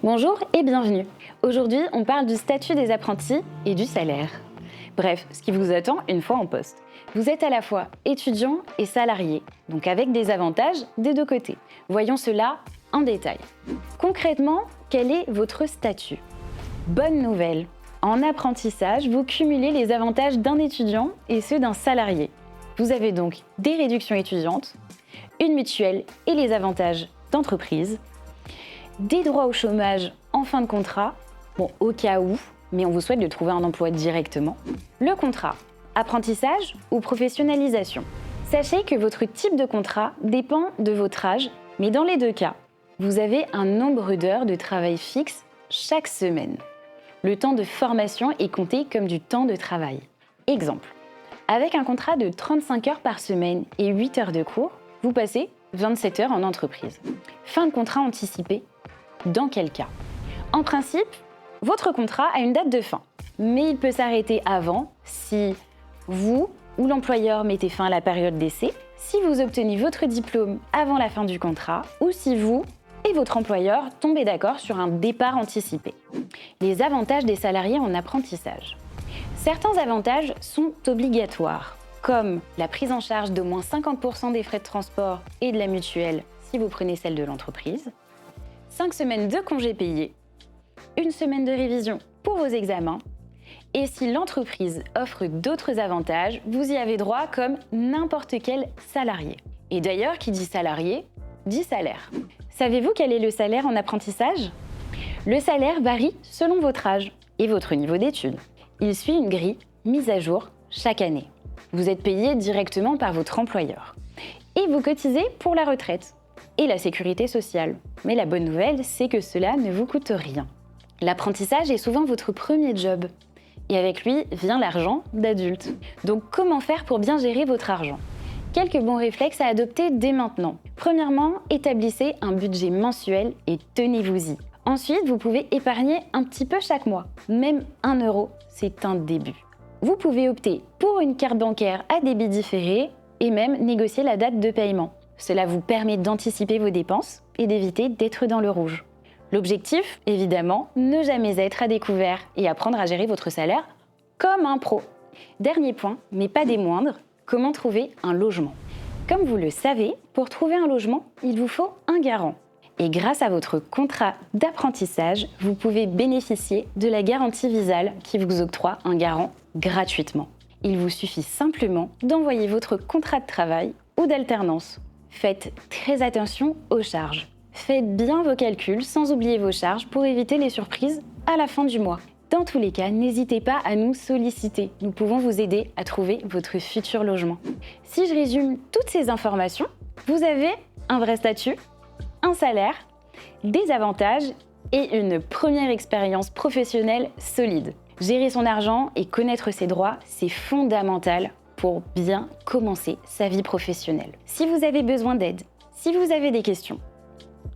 Bonjour et bienvenue. Aujourd'hui, on parle du statut des apprentis et du salaire. Bref, ce qui vous attend une fois en poste. Vous êtes à la fois étudiant et salarié, donc avec des avantages des deux côtés. Voyons cela en détail. Concrètement, quel est votre statut? Bonne nouvelle, en apprentissage, vous cumulez les avantages d'un étudiant et ceux d'un salarié. Vous avez donc des réductions étudiantes, une mutuelle et les avantages d'entreprise, des droits au chômage en fin de contrat, au cas où, mais on vous souhaite de trouver un emploi directement. Le contrat, apprentissage ou professionnalisation. Sachez que votre type de contrat dépend de votre âge, mais dans les deux cas, vous avez un nombre d'heures de travail fixe chaque semaine. Le temps de formation est compté comme du temps de travail. Exemple, avec un contrat de 35 heures par semaine et 8 heures de cours, vous passez 27 heures en entreprise. Fin de contrat anticipé. Dans quel cas? En principe, votre contrat a une date de fin, mais il peut s'arrêter avant si vous ou l'employeur mettez fin à la période d'essai, si vous obtenez votre diplôme avant la fin du contrat ou si vous et votre employeur tombez d'accord sur un départ anticipé. Les avantages des salariés en apprentissage. Certains avantages sont obligatoires, comme la prise en charge d'au moins 50% des frais de transport et de la mutuelle si vous prenez celle de l'entreprise, 5 semaines de congés payés, une semaine de révision pour vos examens, et si l'entreprise offre d'autres avantages, vous y avez droit comme n'importe quel salarié. Et d'ailleurs, qui dit salarié, dit salaire. Savez-vous quel est le salaire en apprentissage? Le salaire varie selon votre âge et votre niveau d'études. Il suit une grille mise à jour chaque année. Vous êtes payé directement par votre employeur. Et vous cotisez pour la retraite et la sécurité sociale. Mais la bonne nouvelle, c'est que cela ne vous coûte rien. L'apprentissage est souvent votre premier job. Et avec lui vient l'argent d'adulte. Donc comment faire pour bien gérer votre argent? Quelques bons réflexes à adopter dès maintenant. Premièrement, établissez un budget mensuel et tenez-vous-y. Ensuite, vous pouvez épargner un petit peu chaque mois. Même 1 euro, c'est un début. Vous pouvez opter pour une carte bancaire à débit différé et même négocier la date de paiement. Cela vous permet d'anticiper vos dépenses et d'éviter d'être dans le rouge. L'objectif, évidemment, ne jamais être à découvert et apprendre à gérer votre salaire comme un pro. Dernier point, mais pas des moindres, comment trouver un logement? Comme vous le savez, pour trouver un logement, il vous faut un garant. Et grâce à votre contrat d'apprentissage, vous pouvez bénéficier de la garantie Visale qui vous octroie un garant gratuitement. Il vous suffit simplement d'envoyer votre contrat de travail ou d'alternance. Faites très attention aux charges. Faites bien vos calculs sans oublier vos charges pour éviter les surprises à la fin du mois. Dans tous les cas, n'hésitez pas à nous solliciter. Nous pouvons vous aider à trouver votre futur logement. Si je résume toutes ces informations, vous avez un vrai statut, un salaire, des avantages et une première expérience professionnelle solide. Gérer son argent et connaître ses droits, c'est fondamental pour bien commencer sa vie professionnelle. Si vous avez besoin d'aide, si vous avez des questions,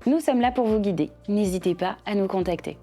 nous sommes là pour vous guider. N'hésitez pas à nous contacter.